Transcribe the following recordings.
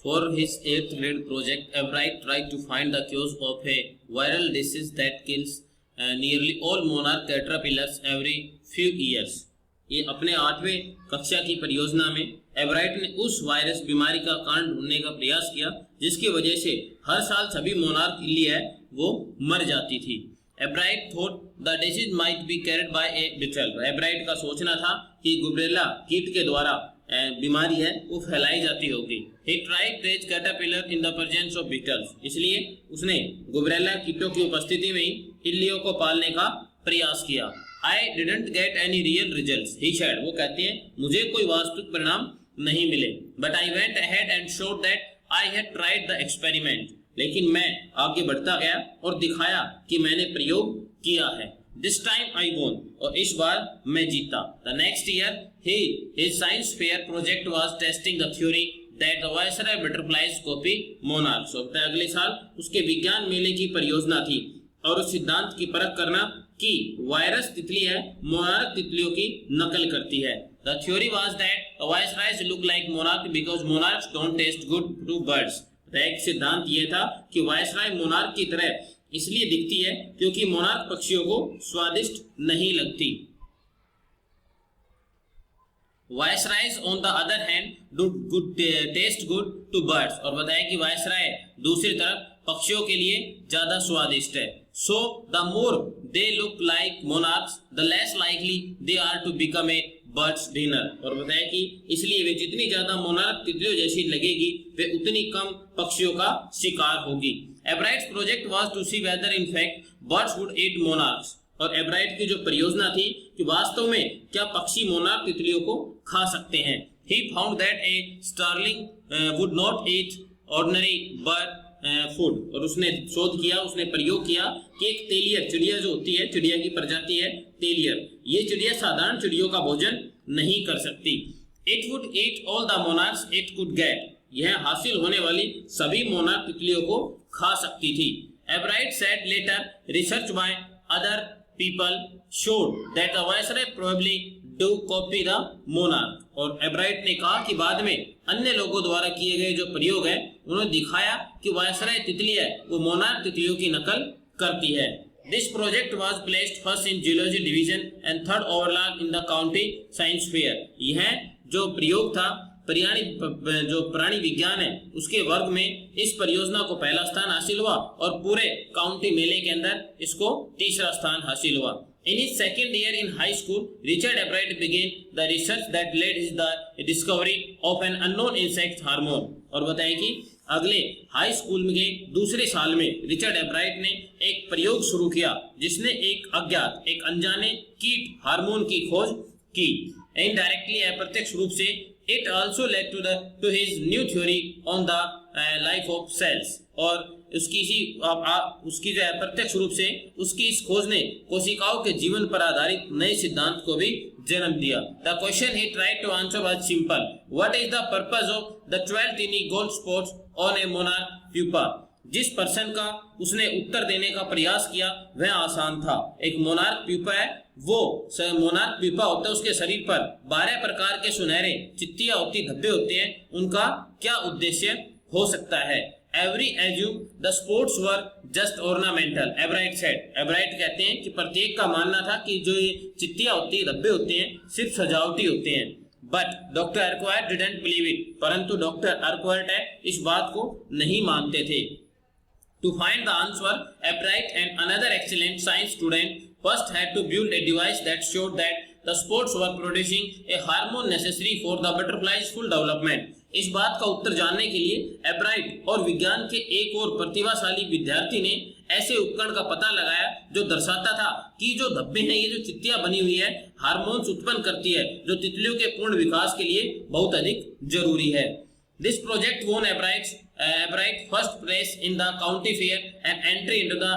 For his 8th grade project, Ebright tried to find the cause of a viral disease that kills nearly all monarch caterpillars every few years. ये अपने 8वें कक्षा की परियोजना में एब्राइट ने उस वायरस बीमारी का कारण ढूंढने का प्रयास किया जिसकी वजह से हर साल सभी मोनार्क इल्ली है वो मर जाती थी। Ebright thought the disease might be carried by a beetle. Ebright का सोचना था कि गुबरेला कीट के द्वारा बीमारी है वो फैलाई जाती होगी। He tried to raise caterpillar in the presence of beetles। इसलिए उसने गुबरेला कीटों की उपस्थिति में ही इल्लियों को पालने का प्रयास किया। I didn't get any real results, he said। वो कहते हैं मुझे कोई वास्तविक परिणाम नहीं मिले। But I went ahead and showed that I had tried the experiment। लेकिन मैं आगे बढ़ता गया और दिखाया कि मैंने प्रयोग किया है। This time I won। और इस बार मैं जीता। The next year his science fair project was testing the theory that the viceroy butterflies copy monarchs। और अगले साल उसके विज्ञान मेले की परियोजना थी और उस सिद्धांत की परख करना कि वायरस तितली है मोनार्क तितलियों की नकल करती है। The theory was that the viceroys look like monarch because monarchs don't taste good to birds। एक सिद्धांत यह था कि वायसराय मोनार्क की तरह इसलिए दिखती है क्योंकि मोनार्क पक्षियों को स्वादिष्ट नहीं लगती। Viceroys on the other hand do good taste good to birds. और बताया कि वायसराय दूसरी तरफ पक्षियों के लिए ज्यादा स्वादिष्ट है। So the more they look like monarchs the less likely they are to become a bird's dinner. और बताया कि इसलिए वे जितनी ज्यादा मोनार्क तितलियों जैसी लगेगी वे उतनी कम पक्षियों का शिकार होगी। Ebright's project was to see whether in fact birds would eat monarchs. और एब्राइट की जो परियोजना थी कि वास्तव में क्या पक्षी मोनार्क तितलियों को खा सकते हैं। He found that a starling would not eat ordinary bird food. और उसने शोध किया, उसने प्रयोग किया कि एक तेलियर चिड़िया जो होती है, चिड़िया की प्रजाति है तेलियर, ये चिड़िया साधारण चिड़ियों का भोजन नहीं कर सकती। It would eat all the monarchs it could get. यह हासिल होने वाली सभी मोनार्क तितलियों को खा सकती थी। Ebright said later research by other people showed that the viceroy probably do copy the monarch। और एब्राइट ने कहा कि बाद में अन्य लोगों द्वारा किए गए जो प्रयोग है उन्होंने दिखाया कि वायसराय तितली है वो मोनार्क तितलियों की नकल करती है। This project was placed first in zoology division and third overall in the county science fair। यह जो प्रयोग था प्राणी विज्ञान है उसके वर्ग में इस परियोजना को पहला स्थान हासिल हुआ और पूरे काउंटी मेले के अंदर इसको तीसरा स्थान हासिल हुआ। In his second year in high school, Richard Ebright began the research that led to the discovery of an unknown insect hormone। और बताया कि अगले हाई स्कूल में दूसरे साल में रिचर्ड एब्राइट ने एक प्रयोग शुरू किया जिसने एक अज्ञात एक अनजाने कीट हार्मोन की खोज की। इनडायरेक्टली अप्रत्यक्ष रूप से it also led to his new theory on the life of cells। और उसकी जो अप्रत्यक्ष रूप से उसकी इस खोज ने कोशिकाओं के जीवन पर आधारित नए सिद्धांत को भी जन्म दिया। The question he tried to answer was simple। What is the purpose of the 12 tiny gold spots on a monarch pupa। जिस पर्सन का उसने उत्तर देने का प्रयास किया वह आसान था। एक मोनार्क प्यूपा है, वो मोनार्क प्यूपा होता है, उसके शरीर पर 12 प्रकार के सुनहरे चित्तियां होती धब्बे होते हैं, उनका क्या उद्देश्य हो सकता है। Every assume the sports were just ornamental एब्राइट said. Ebright कहते हैं कि प्रत्येक का मानना था कि जो ये चित्तियां होती है धब्बे होते हैं सिर्फ सजावटी होते हैं। But doctor Urquhart didn't believe it. परंतु डॉक्टर अर्कवायट इस बात को नहीं मानते थे। To find the answer, Ebright and another excellent science student first had to build a device that showed that the spores were producing a hormone necessary for the butterfly's full development। इस बात का उत्तर जानने के लिए एब्राइट और विज्ञान के एक और प्रतिभाशाली विद्यार्थी ने ऐसे उपकरण का पता लगाया जो दर्शाता था कि जो धब्बे हैं, ये जो चित्तियां बनी हुई है, हार्मोन्स उत्पन्न करती है जो तितलियों के पूर्ण विकास के लिए बहुत अधिक जरूरी है। This project won Ebright first place in the county fair and entry into the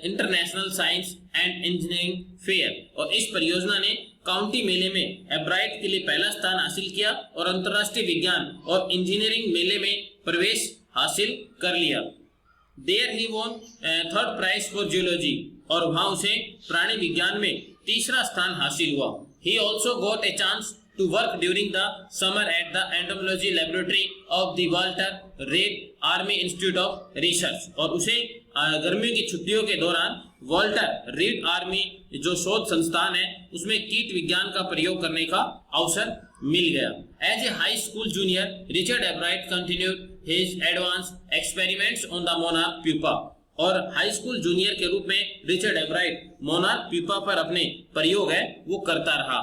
international science and engineering fair। और इस परियोजना ने काउंटी मेले में एब्राइट के लिए पहला स्थान हासिल किया और अंतर्राष्ट्रीय विज्ञान और इंजीनियरिंग मेले में प्रवेश हासिल कर लिया। There he won third prize for zoology। और वहां उसे प्राणी विज्ञान में तीसरा स्थान हासिल हुआ। He also got a chance to work during the summer at the entomology laboratory of the Walter Reed Army Institute of Research, और उसे गर्मियों की छुट्टियों के दौरान वॉल्टर रीड आर्मी जो शोध संस्थान है उसमें कीट विज्ञान का प्रयोग करने का अवसर मिल गया। As a high school junior Richard Ebright continued his advance experiments on the monarch pupa, और हाई स्कूल जूनियर के रूप में रिचर्ड एब्राइट मोनार्क प्यूपा पर अपने प्रयोग है वो करता रहा।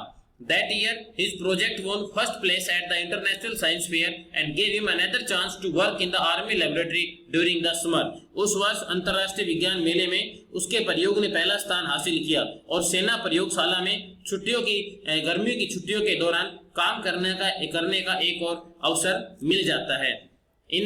That year, his project won first place at the International Science Fair and gave him another chance to work in the Army laboratory during the summer. उस वर्ष अंतर्राष्ट्रीय विज्ञान मेले में उसके प्रयोग ने पहला स्थान हासिल किया और सेना प्रयोगशाला में गर्मियों की छुट्टियों के दौरान काम करने का एक और अवसर मिल जाता है। In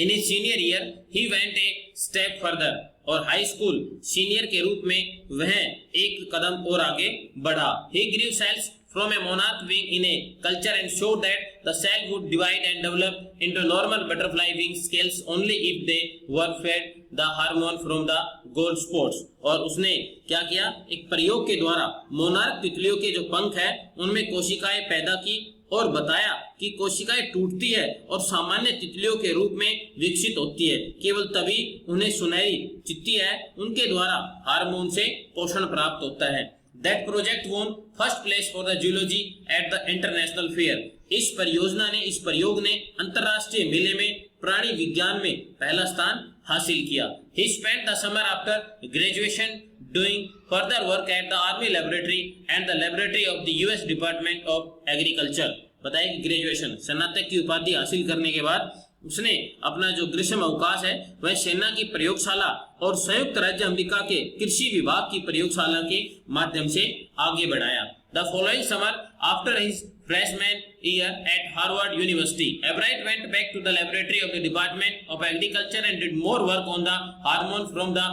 his senior year, he went a step further. और हाई स्कूल सीनियर के रूप में वह एक कदम और आगे बढ़ा। He grew cells from a monarch wing in a culture and showed that the cell would divide and develop into normal butterfly wing scales only if they were fed the hormone from the gold spots। और उसने क्या किया, एक प्रयोग के द्वारा monarch तितलियों के जो पंख है उनमें कोशिकाएं पैदा की और बताया कि कोशिकाएं टूटती है और सामान्य तितलियों के रूप में विकसित होती है केवल तभी उन्हें सुनहरी चित्ती है उनके द्वारा हार्मोन से पोषण प्राप्त होता है। That project won first place for the zoology at the international fair। इस प्रयोग ने अंतर्राष्ट्रीय मेले में प्राणी विज्ञान में पहला स्थान हासिल किया। He spent the summer after graduation doing further work at the Army laboratory and the laboratory of the US Department of Agriculture। बताया कि ग्रेजुएशन स्नातक की उपाधि हासिल करने के बाद उसने अपना जो ग्रीष्म अवकाश है वह सेना की प्रयोगशाला और संयुक्त राज्य अमेरिका के कृषि विभाग की प्रयोगशाला के माध्यम से आगे बढ़ाया। The following summer, after his freshman year at Harvard University, Ebright went back to the laboratory of the Department of Agriculture and did more work on the hormone from the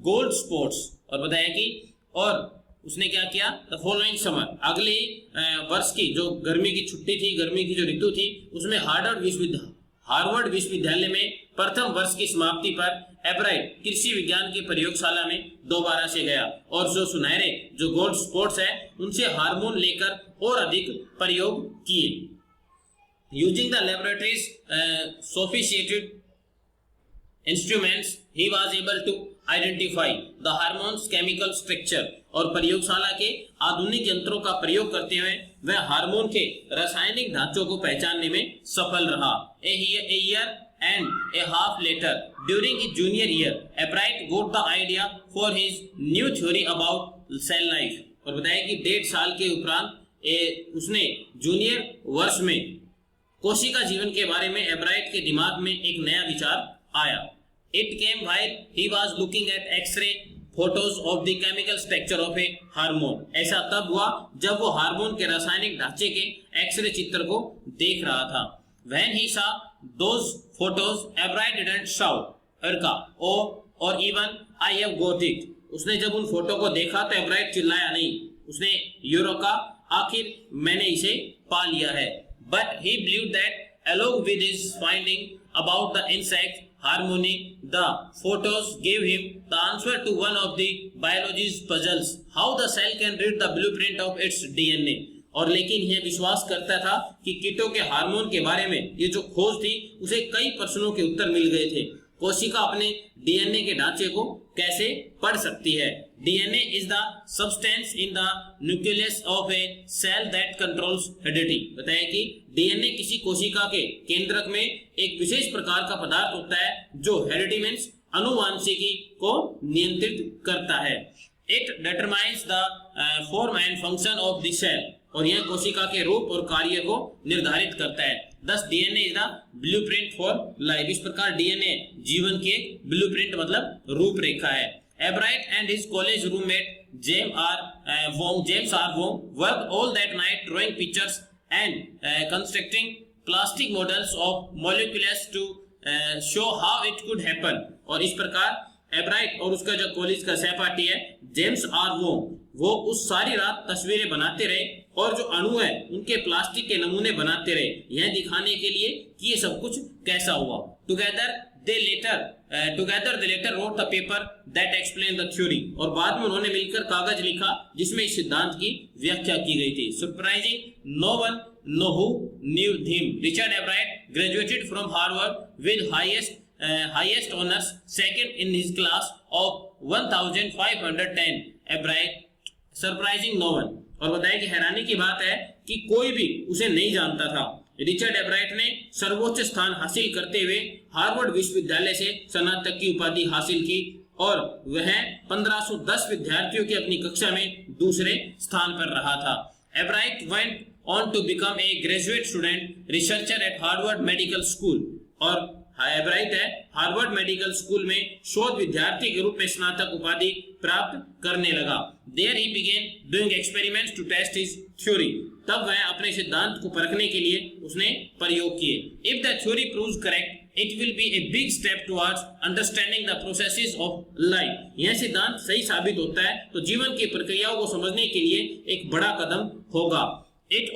gold spots। और बताया कि और उसने क्या किया, the following summer, अगले वर्ष की जो गर्मी की छुट्टी थी, गर्मी की जो ऋतु थी, उसमें हार्वर्ड विश्वविद्यालय में प्रथम वर्ष की समाप्ति पर एब्राइट कृषि विज्ञान की प्रयोगशाला में दोबारा से गया और जो सुनहरे जो गोल्ड स्पॉट्स है उनसे हार्मोन लेकर और अधिक प्रयोग किए। Using the laboratory's sophisticated instruments he was able to identify the hormone's chemical structure, और प्रयोगशाला के आधुनिक यंत्रों का प्रयोग करते हुए वह हार्मोन के रासायनिक ढांचों को पहचानने में सफल रहा। A year and a half later, during his junior year, Ebright got the idea for his new theory about cell life। और बताया कि 1.5 साल के उपरांत उसने जूनियर वर्ष में कोशिका जीवन के बारे में एब्राइट के दिमाग में एक नया विचार आया। It came while he was looking at X-ray photos of the chemical structure of a hormone। ऐसा तब हुआ जब वो हार्मोन के रासायनिक ढांचे के एक्सरे चित्र को देख रहा था। When he saw those photos, Ebright didn't shout, "Erka, oh, or even I have got it।" उसने जब उन फोटो को देखा तो एब्राइट चिल्लाया नहीं, उसने यूरोका, आखिर मैंने इसे पा लिया है। But he believed that along with his finding about the insect harmony, the photos gave him the answer to one of the biology's puzzles, how the cell can read the blueprint of its DNA। और लेकिन यह विश्वास करता था कि कीटों के hormone के बारे में ये जो खोज थी उसे कई प्रश्नों के उत्तर मिल गए थे। कोशिका अपने डीएनए के ढांचे को कैसे पढ़ सकती है। DNA is the substance in the nucleus of a cell that controls heredity. बताया कि डीएनए किसी कोशिका के केंद्रक में एक विशेष प्रकार का पदार्थ होता है जो हेरिडिटी मींस आनुवांशिकी को नियंत्रित करता है। It determines the form and function of the cell, और यह कोशिका के रूप और कार्य को निर्धारित करता है। Thus DNA is the blueprint for life। इस प्रकार डीएनए जीवन की एक ब्लूप्रिंट मतलब रूपरेखा है। Ebright and his college roommate James R. Wong worked all that night drawing pictures and constructing plastic models of molecules to show how it could happen। और इस प्रकार एब्राइट और उसका जो कॉलेज का सहपाठी है जेम्स आर वोंग, वो उस सारी रात तस्वीरें बनाते रहे और जो अणु है उनके प्लास्टिक के नमूने बनाते रहे, यह दिखाने के लिए कि ये सब कुछ कैसा हुआ। Together they later wrote the paper that explained the theory. और बाद में उन्होंने मिलकर कागज लिखा जिसमें इस सिद्धांत की व्याख्या की गई थी. Surprising, no one who knew him. Richard Ebright graduated from Harvard with highest honors, second in his class of 1510. Ebright, surprising no one. और बताया कि हैरानी की बात है कि कोई भी उसे नहीं जानता था. रिचर्ड एब्राइट ने सर्वोच्च स्थान हासिल करते हुए हार्वर्ड विश्वविद्यालय से स्नातक की उपाधि हासिल की और वह 1510 विद्यार्थियों की अपनी कक्षा में दूसरे स्थान पर रहा था. Ebright went on to become a graduate student researcher at Harvard medical school. और एब्राइट है हार्वर्ड मेडिकल स्कूल में शोध विद्यार्थी के रूप में स्नातक उपाधि प्राप्त करने लगा. There he began doing experiments to test his theory. तब वह अपने सिद्धांत को परखने के लिए उसने प्रयोग किए. If the theory proves correct, it will be a big step towards understanding the processes of life. यह सिद्धांत सही साबित होता है तो जीवन की प्रक्रियाओं को समझने के लिए एक बड़ा कदम होगा. It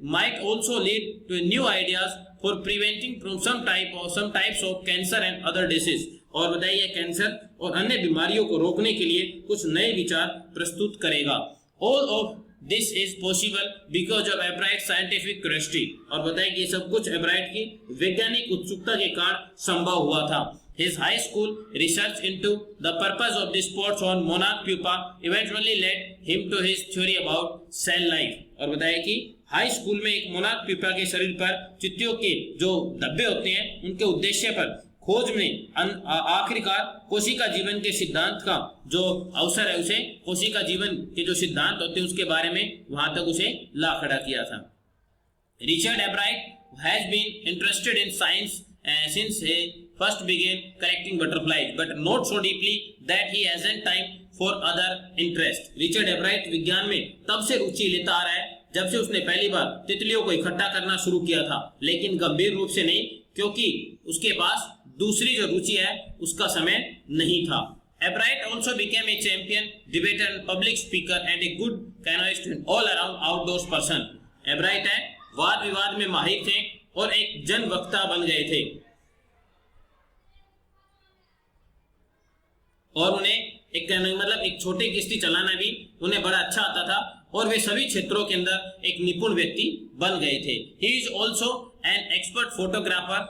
might also lead to new ideas for preventing from some types of cancer and other disease. और बताइए कैंसर और अन्य बीमारियों को रोकने के लिए कुछ नए विचार प्रस्तुत करेगा. All of this is possible because of Ebright's scientific curiosity. और बताइए कि ये सब कुछ एब्राइट की वैज्ञानिक उत्सुकता के कारण संभव हुआ था. His high school research into the purpose of the spots on monarch pupa eventually led him to his theory about cell life. और बताया कि हाई स्कूल में एक मोनार्क प्यूपा के शरीर पर चित्तियों के जो धब्बे होते हैं उनके उद्देश्य पर खोज में आखिरकार कोशिका जीवन के सिद्धांत का जो अवसर है उसे कोशिका जीवन के जो सिद्धांत होते हैं उसके बारे में वहां तक उसे ला खड़ा किया था. Richard Ebright has been interested in science since he first began collecting butterflies, but not so deeply that he hasn't time for other interest. Richard एब्राइट विज्ञान में तब से रुचि लेता आ रहा है जब से उसने पहली बार तितलियों को इकट्ठा करना शुरू किया था, लेकिन गंभीर रूप से नहीं क्योंकि उसके पास दूसरी जो रुचि है उसका समय नहीं था. Ebright also became a champion debater, public speaker and a good canoeist and all around outdoors person. Ebright है वाद विवाद में माहिर थे और एक जन वक्ता बन गए थे और उन्हें एक छोटी किश्ती चलाना भी उन्हें बड़ा अच्छा आता था और वे सभी क्षेत्रों के अंदर एक निपुण व्यक्ति बन गए थे. He is also an expert photographer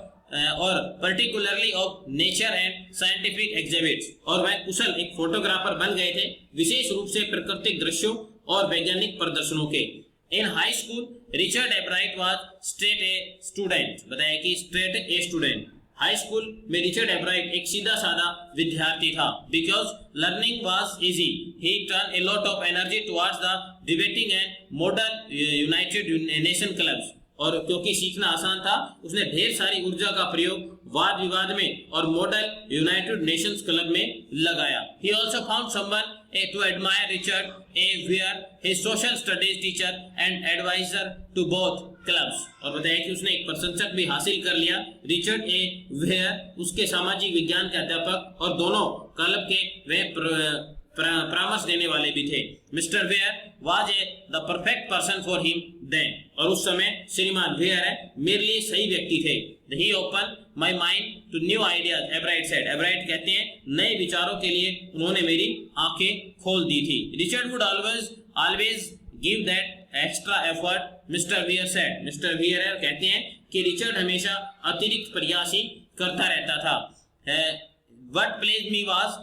और particularly of nature and scientific exhibits. और वह कुशल एक फोटोग्राफर बन गए थे विशेष रूप से प्राकृतिक दृश्यों और वैज्ञानिक प्रदर्शनों के. इन high school Richard एब्राइट was straight a student. बताया कि straight a student. High school में रिचर्ड एब्राइट एक सीधा साधा विद्यार्थी था. Because learning was easy he turn a lot of energy towards the debating and model United nation clubs. और क्योंकि सीखना आसान था उसने ढेर सारी ऊर्जा का प्रयोग वाद विवाद में और मॉडल यूनाइटेड नेशंस क्लब में लगाया. He also found someone to admire Richard A. Weir, his social studies teacher and advisor to both clubs. और बताया कि उसने एक प्रशंसक भी हासिल कर लिया. रिचर्ड ए वेयर उसके सामाजिक विज्ञान के अध्यापक और दोनों क्लब के वे परामर्श देने वाले भी थे. Mr Weir was the perfect person for him then. और उस समय श्रीमान वेयर है मेरे लिए सही व्यक्ति थे. He open my mind to new ideas. Ebright said. Ebright कहते हैं नए विचारों के लिए उन्होंने मेरी आंखें खोल दी थी. Richard would always give that extra effort. Mister wear said. Mister wear कहते हैं कि रिचर्ड हमेशा अतिरिक्त प्रयास ही करता रहता था. What pleased me was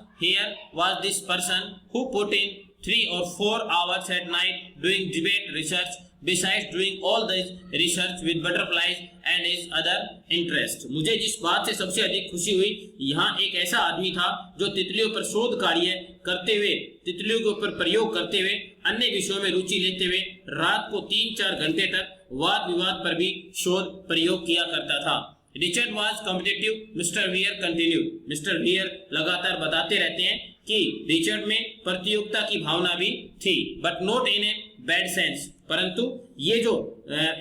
this person who put in 3 or 4 hours at night doing debate research besides doing all this research with butterflies and his other interest. मुझे जिस बात से सबसे अधिक खुशी हुई यहाँ एक ऐसा आदमी था जो तितलियों पर शोध कार्य करते हुए तितलियों के ऊपर प्रयोग करते हुए अन्य विषयों में रुचि लेते हुए रात को 3-4 घंटे तक वाद विवाद पर भी शोध प्रयोग किया करता था. Richard was competitive. Mr. Weir continued. Mr. Weir लगातार बताते रहते हैं कि रिचर्ड में प्रतियोगिता की भावना भी थी, but not in a bad sense. परंतु ये जो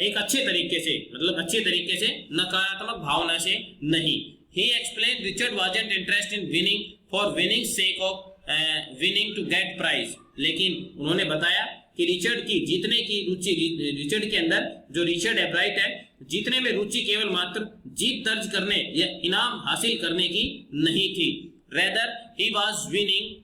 एक अच्छे तरीके से मतलब अच्छे तरीके से नकारात्मक भावना से नहीं. He explained Richard wasn't interested in winning for winning's sake of winning to get prize. लेकिन उन्होंने बताया कि रिचर्ड की जीतने की रुचि, रिचर्ड के अंदर जो रिचर्ड एब्राइट है, जीतने में रुचि केवल मात्र जीत दर्ज करने या इनाम हासिल करने की नहीं थी। Rather he was winning